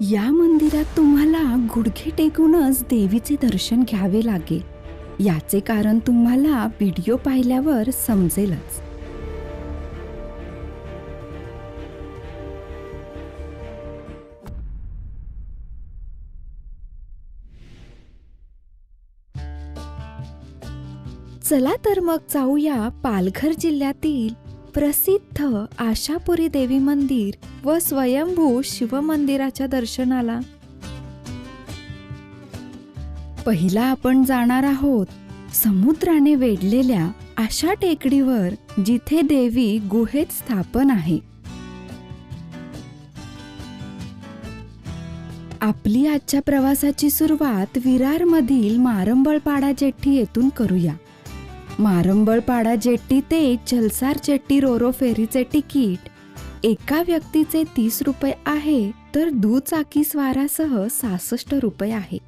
या मंदिरात तुम्हाला गुडघे टेकूनच देवीचे दर्शन घ्यावे लागेल. याचे कारण तुम्हाला व्हिडिओ पाहिल्यावर समजेलच. चला तर मग जाऊया पालघर जिल्ह्यातील प्रसिद्ध आशापुरी देवी मंदिर व स्वयंभू शिव मंदिराच्या दर्शनाला. पहिला आपण जाणार आहोत समुद्राने वेढलेल्या आशा टेकडीवर, जिथे देवी गुहेत स्थापन आहे. आपली आजच्या प्रवासाची सुरुवात विरारमधील मारंबळपाडा जेट्टी येथून करूया. मारंबळपाडा जेट्टी ते जलसार जेट्टी रोरो फेरीचे तिकीट एका व्यक्तीचे 30 रुपये आहे, तर दुचाकी स्वारासह 66 रुपये आहे.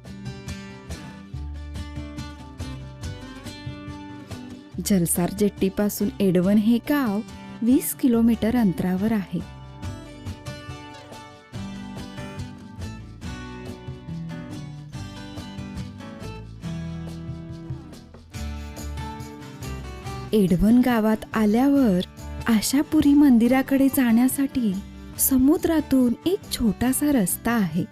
जलसार जेट्टीपासून एडवन हे गाव 20 किलोमीटर अंतरावर आहे. एडवन गावात आल्यावर आशापुरी मंदिराकडे जाण्यासाठी समुद्रातून एक छोटासा रस्ता आहे.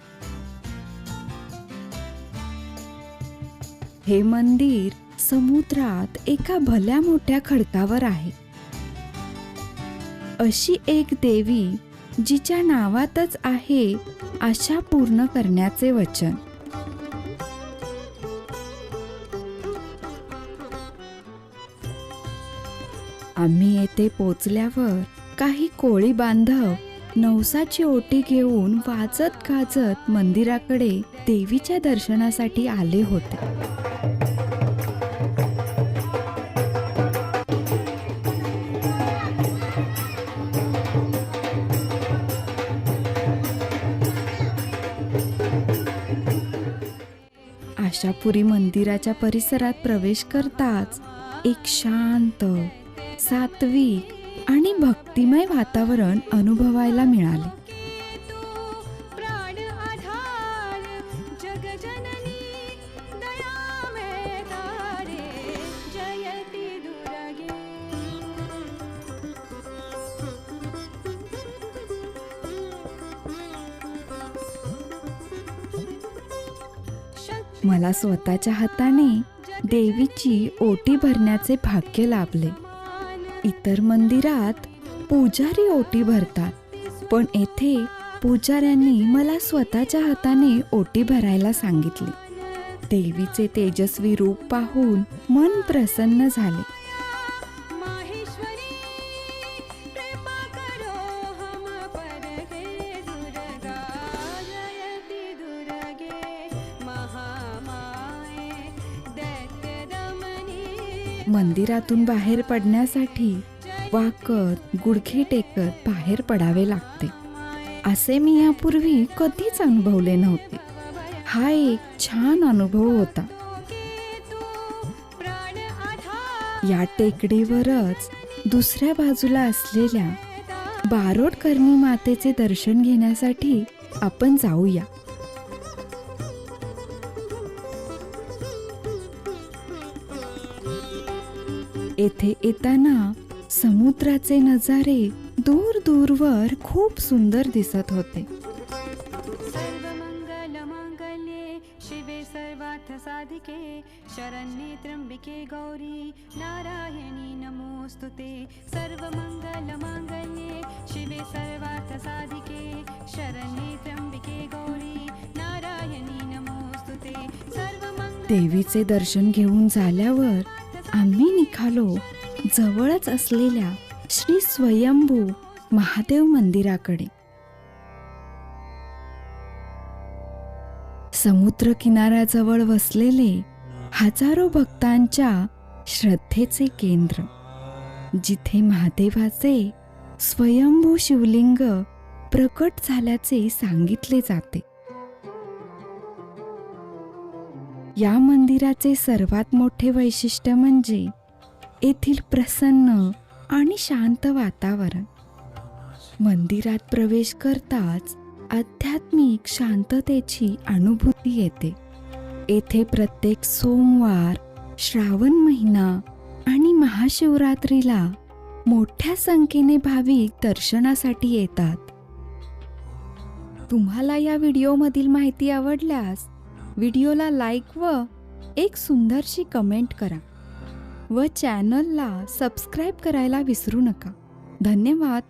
हे मंदिर समुद्रात एका भल्या मोठ्या खडकावर आहे. अशी एक देवी जिच्या नावातच आहे आशा पूर्ण करण्याचे वचन. आम्ही येथे पोचल्यावर काही कोळी बांधव नवसाची ओटी घेऊन वाजत गाजत मंदिराकडे देवीच्या दर्शनासाठी आले होते. आशापुरी मंदिराच्या परिसरात प्रवेश करताच एक शांत, सात्विक आणि भक्तिमय वातावरण अनुभवायला मिळाले. मला स्वतःच्या हाताने देवीची ओटी भरण्याचे भाग्य लाभले. इतर मंदिरात पुजारी ओटी भरतात, पण येथे पुजाऱ्यांनी मला स्वतःच्या हाताने ओटी भरायला सांगितली. देवीचे तेजस्वी रूप पाहून मन प्रसन्न झाले. मंदिरातून बाहेर पडण्यासाठी वाकत, गुडघे टेकत बाहेर पडावे लागते. असे मी यापूर्वी कधीच अनुभवले नव्हते. हा एक छान अनुभव होता. या टेकडीवरच दुसऱ्या बाजूला असलेल्या बारोटकर्णी मातेचे दर्शन घेण्यासाठी आपण जाऊया. येथे येताना समुद्राचे नजारे दूर दूरवर खूप सुंदर दिसत होते. सर्वमंगलमांगल्ये शिवे सर्वार्थ साधिके शरण्ये त्र्यंबिके गौरी नारायणी नमोस्तुते. सर्वमंगलमांगल्ये शिवे सर्वार्थ साधिके शरण्ये त्र्यंबिके गौरी नारायणी नमोस्तुते. देवीचे दर्शन घेऊन झाल्यावर आम्ही निघालो जवळच असलेल्या श्री स्वयंभू महादेव मंदिराकडे. समुद्र किनाऱ्याजवळ वसलेले हजारो भक्तांच्या श्रद्धेचे केंद्र, जिथे महादेवाचे स्वयंभू शिवलिंग प्रकट झाल्याचे सांगितले जाते. या मंदिराचे सर्वात मोठे वैशिष्ट्य म्हणजे येथील प्रसन्न आणि शांत वातावरण. मंदिरात प्रवेश करताच आध्यात्मिक शांततेची अनुभूती येते. येथे प्रत्येक सोमवार, श्रावण महिना आणि महाशिवरात्रीला मोठ्या संख्येने भाविक दर्शनासाठी येतात. तुम्हाला या व्हिडिओमधील माहिती आवडल्यास व्हिडिओला लाईक व एक सुंदरशी कमेंट करा व चॅनलला सबस्क्राईब करायला विसरू नका. धन्यवाद.